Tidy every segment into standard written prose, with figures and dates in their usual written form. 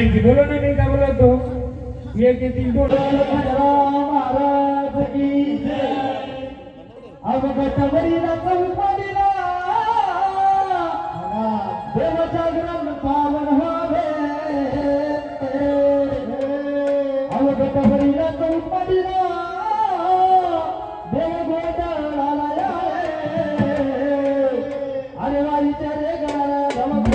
माहिती बोलो ना मी काय बोलतो एक तीन महाराज की अवघटवरीला चौपाडीला देवाच्या ग्राम पावन व्हावे अवघटवरीला चौपाडीला देव गोटाळाला अरे वाईच्या रे गळाला धमक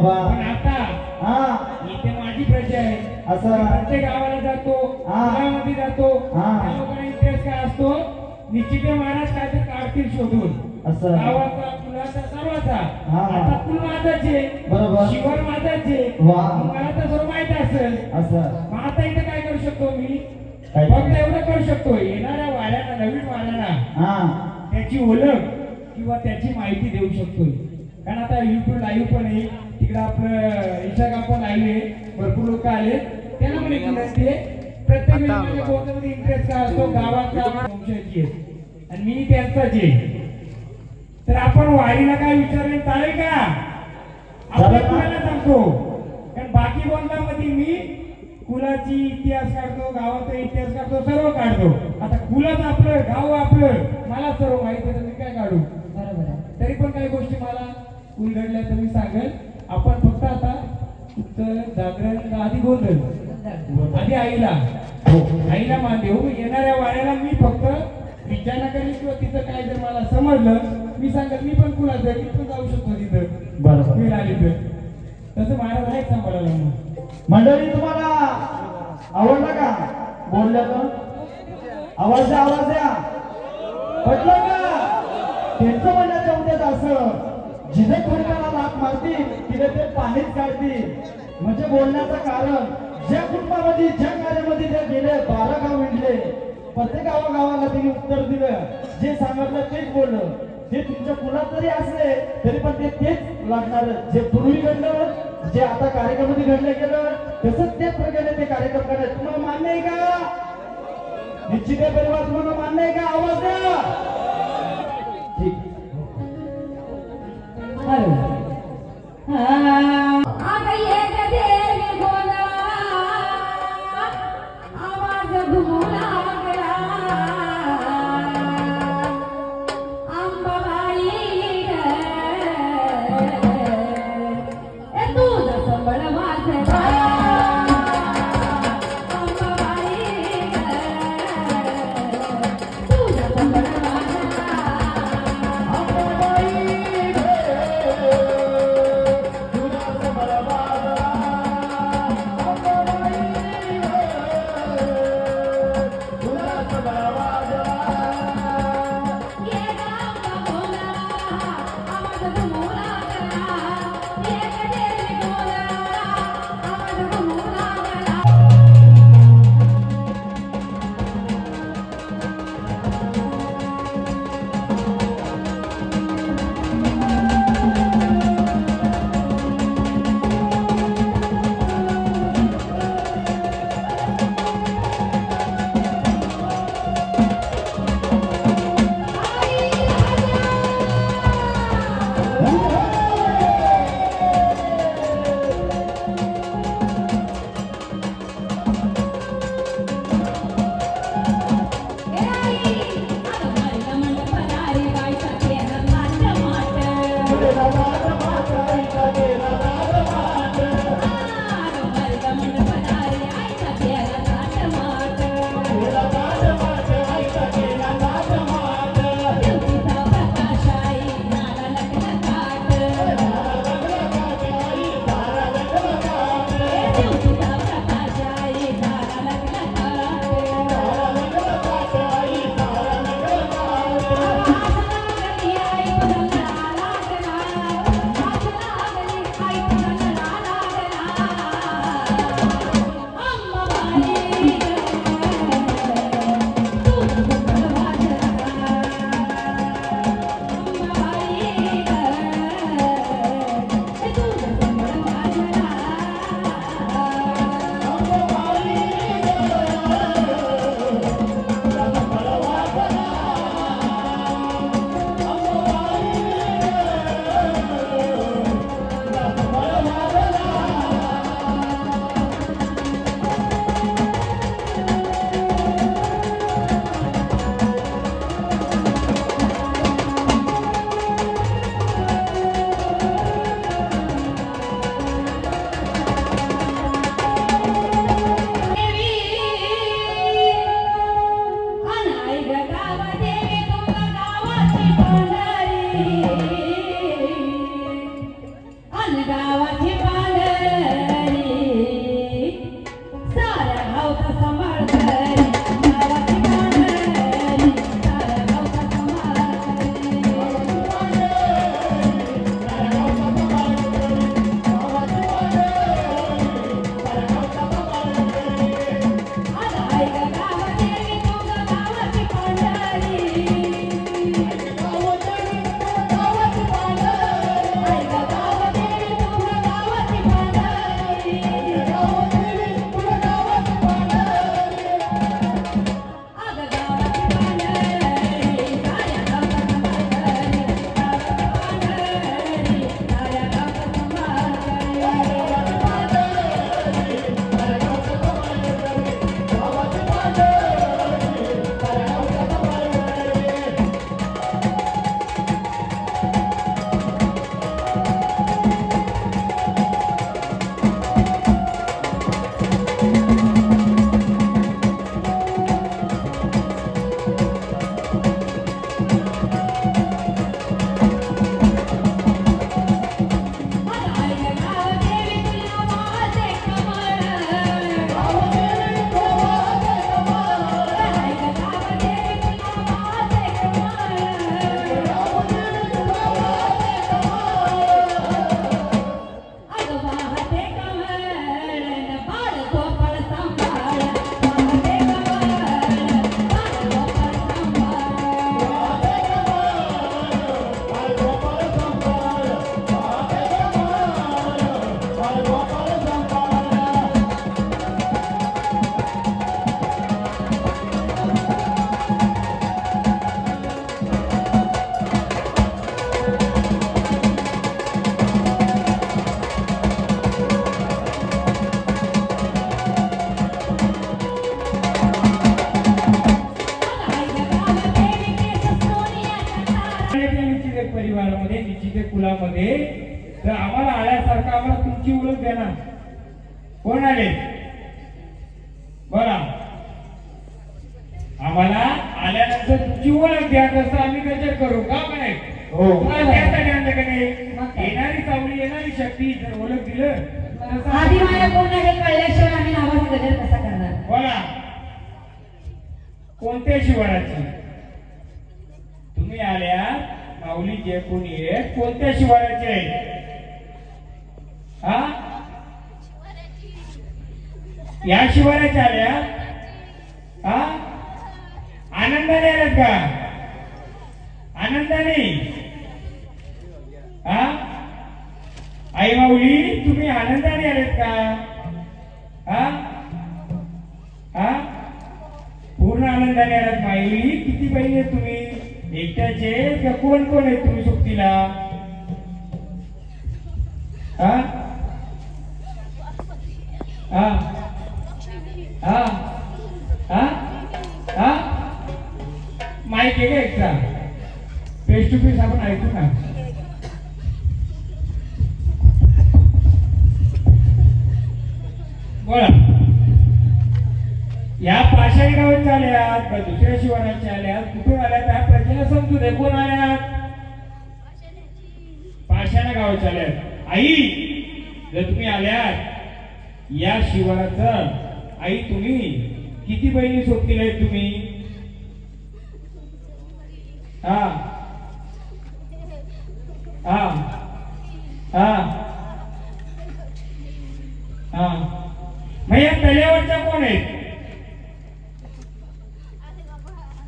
बाबा पण आता इथे माझी प्रजा आहे असं प्रत्येक गावाला जातो गावामध्ये जातो त्या लोकांना इंटरेस्ट काय असतो निश्चित महाराज काय तर काढतील शोधून असं गावाचा कुलाचा सर्वाचा आता कुल माझाचे बरोबर शिवर माझाचे मला तर सर्व माहित असेल असं मग आता इथे काय करू शकतो मी फक्त एवढं करू शकतो येणाऱ्या वाड्याला नवीन वाड्याला त्याची ओळख किंवा त्याची माहिती देऊ शकतो कारण आता युट्यूब लाईव्ह पण आहे तिकडे आपलं इंस्टाग्राम पण लाईव्ह आहे भरपूर लोक आले त्यांना पण एक विनंती आहे प्रत्येक गोष्टीमध्ये इंटरेस्ट काय असतो गावाचा वंशाची आहे आणि मी त्यांचाच आहे तर आपण वारीला काय विचारले चालेल का आपण कुणाला सांगतो कारण बाकी गोंदामध्ये मी कुलाची इतिहास काढतो गावाचा इतिहास काढतो सर्व काढतो आता कुलाच आपलं गाव आपलं मला सर्व माहिती आहे तर मी काय काढू बरोबर आहे तरी पण काही गोष्टी मला कुल घडल्या तर मी सांगेल आपण फक्त आता जागरण आधी गोंधळ आधी आईला मान देऊ येणाऱ्या वाड्याला मी फक्त विचारणा करेन किंवा तिथं काय जर मला समजलं मी सांगत मी पण कुणाचं मी पण जाऊ शकतो तिथं बरोबर वेळ आली तर तसं महाराज आहेत सांभाळायला मग मंडळी तुम्हाला आवडलं का बोललं आवाज द्या पटलं का त्यांचं म्हणण्याचं उद्याच असं जिथे कुटुंबाला लाथ मारतील तिथे ते पाणीच काढतील म्हणजे बोलण्याचं कारण ज्या कुटुंबामध्ये ज्या कार्यामध्ये ते गेले 12 गाव विणले प्रत्येक गावागावाला त्यांनी उत्तर दिलं जे सांगितलं तेच बोललं ते तुमच्या कुलात जरी असले तरी पण तेच लागणार जे पूर्वी घडलं जे आता कार्यक्रमामध्ये घडलं गेलं तसंच त्याच प्रकारे ते कार्यक्रम करायचे तुम्हाला मान्य आहे का निश्चित परिवार तुम्हाला मान्य आहे का आवाज द्या ठीक परिवारामध्ये निश्चित कुलामध्ये, तर आम्हाला आल्यासारखं आम्हाला तुमची ओळख द्या ना. कोण आले बोला, आम्हाला आल्यानंतर तुमची ओळख द्या, तसं आम्ही गजर करू का नाही. येणारी सावली येणारी शक्ती जर ओळख दिलं आधी माया कोण आहे कळल्याशिवाय आम्ही नावाचा गजर कसा करणार. बोला कोणत्या शिवाराची तुम्ही आल्या, माऊली जे कोणी आहे कोणत्या शिवाराचे आहे. हा या शिवाराच्या आल्या. हा आनंदाने आल्यात का, आनंदाने. हा आई माऊली तुम्ही आनंदाने आलेत का. हा हा पूर्ण आनंदाने आलात. माऊली किती बहिणी आहेत तुम्ही, एकट्याचे का कोण कोण आहेत तुम्ही सोबतीला. हा हा हा हा हा माईक आहे का एकटा, फेस टू फेस आपण ऐकू ना. बोला या पाषाणी गावाच्या आल्यात का दुसऱ्या शिवाराच्या आल्यात, कुठून आल्यात हा प्रश्न समजू दे. कोण आल्यात, पाषाणा गावाच्या आल्यात. आई जर तुम्ही आल्यात या शिवाराचं, आई तुम्ही किती बहिणी सोबतील आहेत तुम्ही. हा हा हा हा मग या तल्यावरच्या कोण आहेत.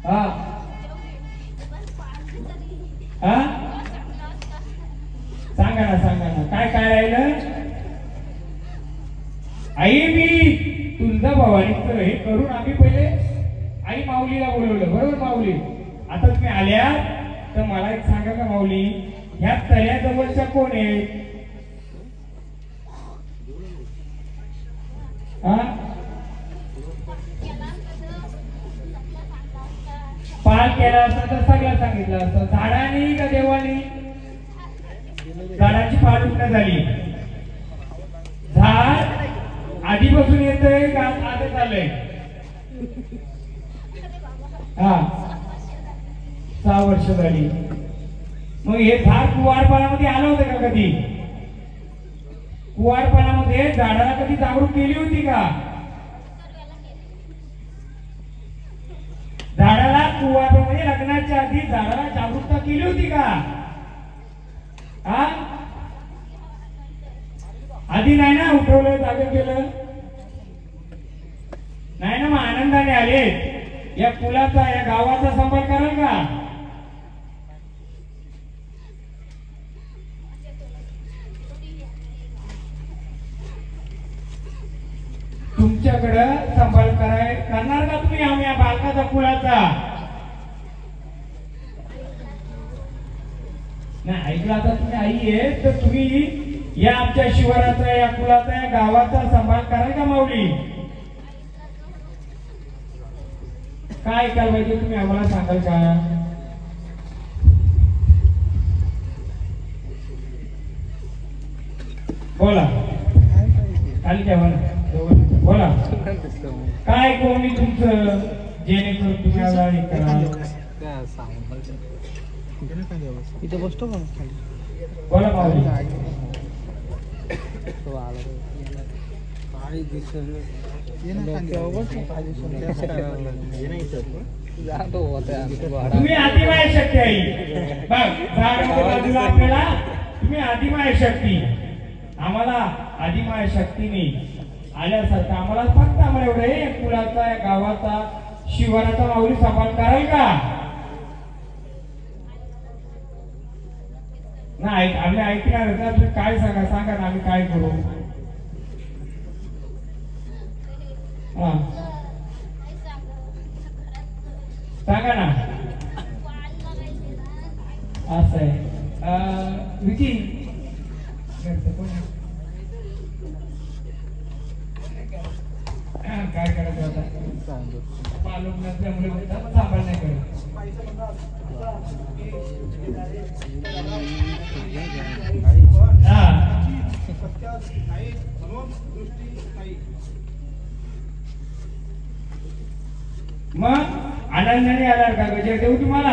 हा हा सांगा ना काय काय राहिलं. आई मी तुळजा भवानीचं हे करून आम्ही पहिले आई माऊलीला बोलवलं, बरोबर माऊली. आता तुम्ही आल्या तर मला एक सांगा का माऊली, ह्या तळ्याजवळच्या कोण आहेत. हा पाल केला असता तर सगळं सांगितलं असतं. झाडानी का देवानी, झाडाची पाल उठणं झाली. झाड आधीपासून येतंय का आजच आलंय. हा 6 वर्ष झाली. मग हे झाड कुवारपणामध्ये आलं होतं का कधी. कुवारपणामध्ये झाडाला कधी जागरूक केली होती का. झाडाला कुवारपणामध्ये लग्नाच्या आधी झाडाला जागरूकता केली होती का. हा आधी नाही ना उठवलं, जागे केलं नाही ना. मग आनंदाने आले. या कुलाचा या गावाचा सांभाळ कराल का. तुमच्याकडं सांभाळ करणार का तुम्ही आम्ही बालकाचा कुलाचा. नाही ऐकलं. आता तुम्ही आई आहे तर तुम्ही या आमच्या शिवाराचा या कुलाचा या गावाचा सांभाळ कराल का माऊली. काय ऐकायला पाहिजे तुम्ही आम्हाला सांगाल का. बोला खाली घ्या बोला काय करू मी तुमचं, जेणेकरून तुम्ही आला हे करा. इथे बसतो का बोला माऊली. तुम्ही आदिमाय शक्ती आई बाजूला आपल्याला तुम्ही आदिमाय शक्ती. आम्हाला आदिमाय शक्तीने आल्यासारखं आम्हाला फक्त आम्हाला एवढं कुलाचा गावाचा शिवाराचा माऊली सांभाळ कराल का. नाही आम्ही ऐकणार का. तुम्ही काय सांगा ना आम्ही काय करू. हा सांगा ना. असं आहे विकी काय करायचं आता. पालक नसल्यामुळे म्हणतात सांभाळण्याकडे. हा मग आनंदाने आलार का गजर देऊ तुम्हाला?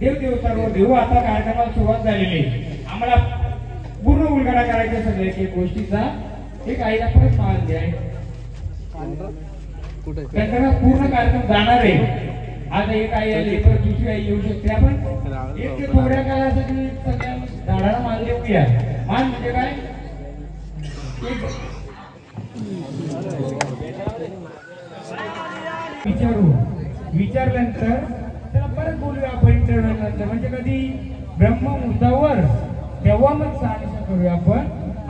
देव सर्व देऊ. आता कार्यक्रमाला सुरुवात झालेली आहे. आम्हाला पूर्ण उलगडा करायचा सगळ्या एक गोष्टीचा. एक आईला परत मान द्या. त्यांचा पूर्ण कार्यक्रम जाणार आहे. आता एक आई आली परत दुसरी आई येऊ शकते. आपण एक ते थोड्या काळासाठी सगळ्या झाडाला मान देऊया. मान म्हणजे काय? विचारल्यानंतर त्याला परत बोलूया आपण इंटरव्ह्यू नंतर. म्हणजे कधी ब्रह्ममुहूर्तावर तेव्हा मग सांगितलं करूया आपण.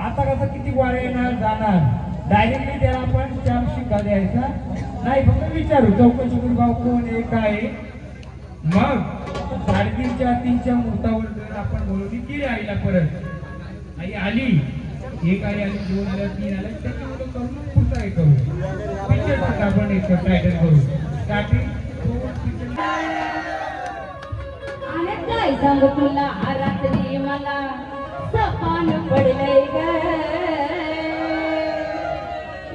आता कसं किती वारे येणार जाणार डायरेक्टली त्याला आपण चार शिक्का द्यायचा नाही. फक्त विचारू चौकशी करू भाऊ कोण आहे काय आहे. मग 3:30च्या 3च्या मुहूर्तावर जर आपण बोलवली केली आईला परत आई आली एक आई आली 2 आल्या 3 आल्या त्याच्यामुळे करून पुढचा हे करू पिक्चर आपण एक टायटल करू स्टार्टिंग. काय सांगू तुला रात्री मला सपान पडलंय ग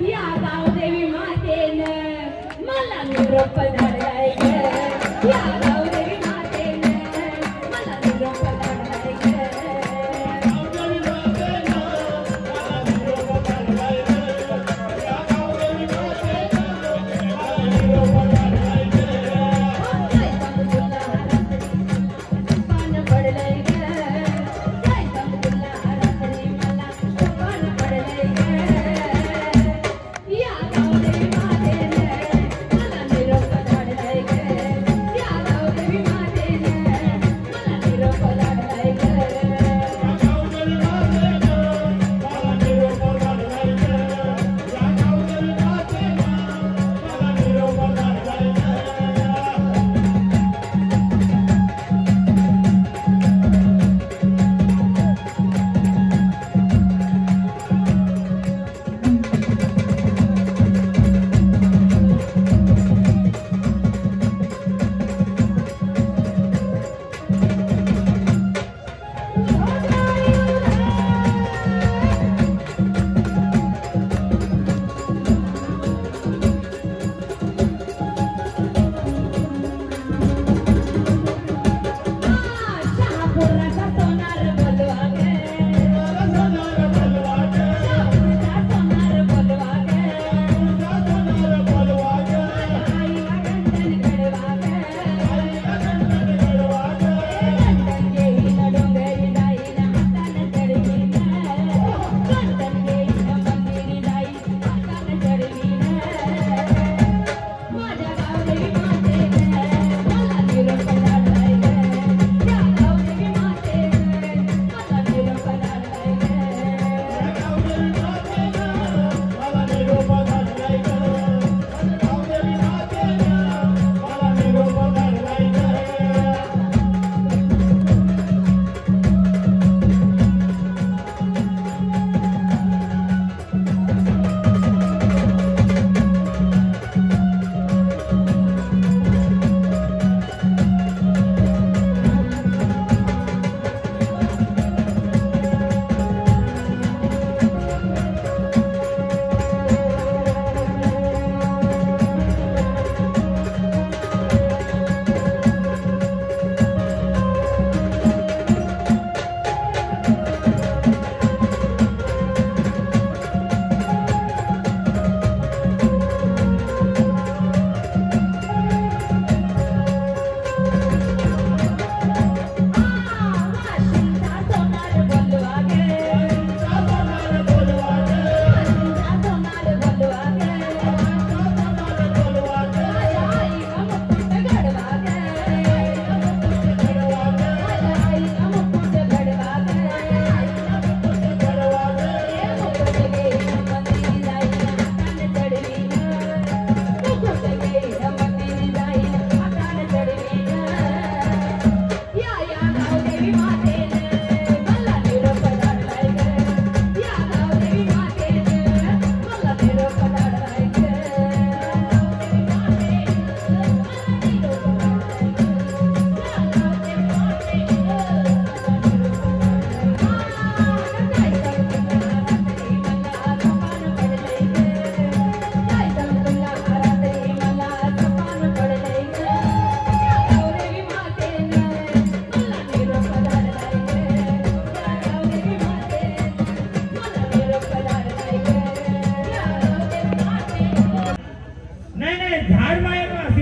या गावदेवी मातेनं मला निरोप धाडलाय ग या गावदेवी मातेनं मला निरोप धाडलाय ग.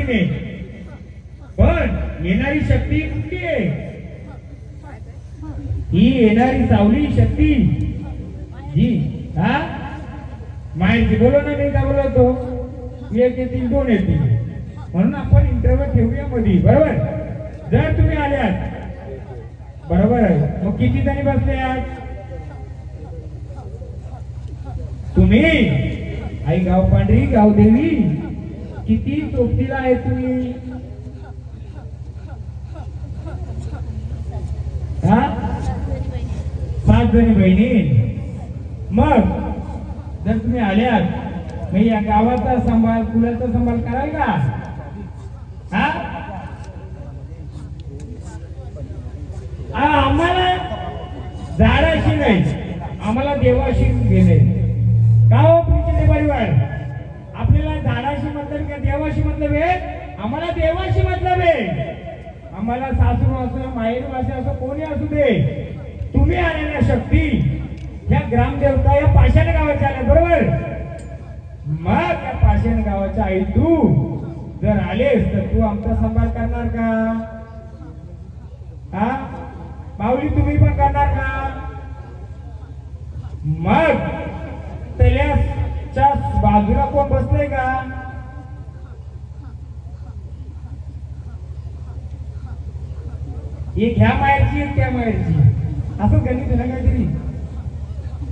महिने, पण येणारी शक्ती कुठली आहे? ही येणारी सावली शक्ती जी माहिती बोलवणार नाही का बोलवतो, एक येतील दोन येतील, म्हणून आपण इंटरव्ह्यू ठेवूया मध्ये, बरोबर? जर तुम्ही आल्यात, बरोबर आहे, मग किती जणी बसले आहात तुम्ही? आई गाव पांढरी गाव देवी किती सोबतीला आहे तुम्ही? 7 जणी बहिणी. मग जर तुम्ही आल्यात, मग या गावाचा सांभाळ कुलाचा सांभाळ कराल का? आम्हाला झाडाशी नाही, आम्हाला देवाशी घेणे का हो तुमचे परिवार? आपल्याला झाडाशी मतलब का देवाशी मतलब आहे? आम्हाला देवाशी मतलब आहे. आम्हाला सासू असं माहेर वासे असं कोणी असू दे, तुम्ही आलेल्या शक्ती ह्या ग्रामदेवता या पाषाण गावाच्या आल्या, बरोबर? मग त्या पाषाण गावाच्या आई तू जर आलेस तर तू आमचा सांभाळ करणार का? माऊली तुम्ही पण करणार का? मग त्याच्या बाजूला कोण बसलंय का? एक ह्या माहेरची एक त्या माहेरची, असं गणित ना काहीतरी.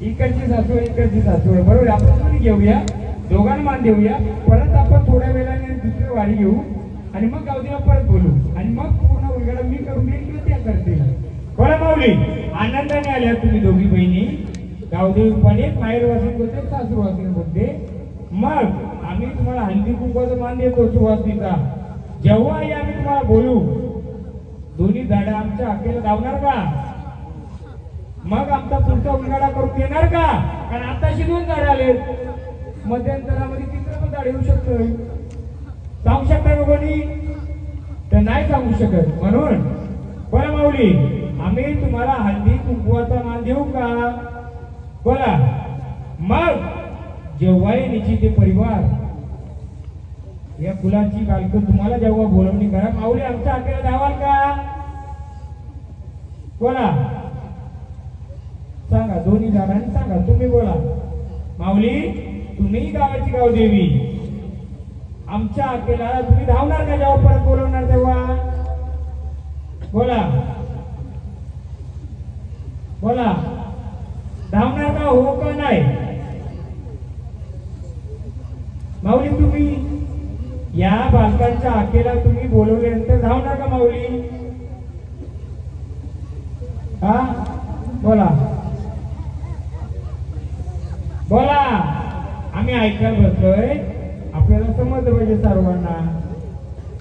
इकडची सासू आहे इकडची सासू आहे, बरोबर? आपण कोणी घेऊया, दोघांना मान देऊया, परत आपण थोड्या वेळाने दुसरी वारी घेऊ आणि मग गावदेवा परत बोलू आणि मग पूर्ण उलगडा मी करून देईल किंवा त्या करते. बरं माऊली, आनंदाने आल्या तुम्ही दोघी बहिणी. गावदेवी पण एक माहेर वासिन बोलते, सासू वासिन बोलते. मग आम्ही तुम्हाला हल्दी कुंकवाचा मान देतो सुवासिनीचा. जेव्हाही आम्ही तुम्हाला बोलू, दोन्ही झाडं आमच्या हाकेला धावणार का? मग आमचा पुढचा उलगडा करून देणार का? कारण आताशी 2 झाडं आले, मध्यंतरामध्ये 3रं पण झाड येऊ शकतं. सांगू शकता का कोणी? तर नाही सांगू शकत. म्हणून बरं माऊली, आम्ही तुम्हाला हल्दी कुंकवाचा मान देऊ का? बोला. मग जेव्हाही निश्चित परिवार या फुलाची बालकं तुम्हाला जेव्हा बोलवणी करा, माऊली आमच्या हाकेला धावाल का? बोला, सांगा. दोन्ही जणांनी सांगा, तुम्ही बोला. माऊली तुम्ही गावाची गावदेवी, आमच्या हाकेला तुम्ही धावणार का जेव्हा परत बोलवणार तेव्हा? बोला बोला, धावणार का? हो का नाही? माऊली तुम्ही या बालकांच्या हाकेला तुम्ही बोलवल्यानंतर धावणार का माऊली? बोला बोला. आम्ही ऐकायला बसलोय, आपल्याला समजलं पाहिजे सर्वांना.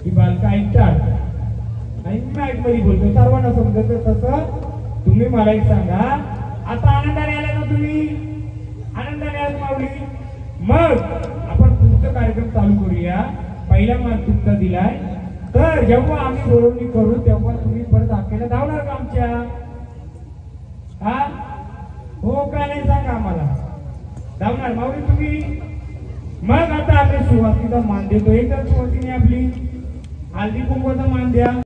ही बालका ऐकतात आणि मी माईक मध्ये बोलतो, सर्वांना समजत. तसं तुम्ही मला एक सांगा, आता आनंदाने आला ना तुम्ही? आनंदाने आला माऊली? मग आपण पुढचा कार्यक्रम चालू करूया. पहिला मान तुमचा दिलाय, तर जेव्हा आम्ही बोलवणी करू तेव्हा तुम्ही परत हाकेला धावणार का आमच्या? हो का नाही सांगा आम्हाला. धावणार माऊली तुम्ही? मग आता आम्ही सुवासिनीचा मान देतो. एकदा सुवासिनी आपली हळदी कुंकवाचा मान द्या.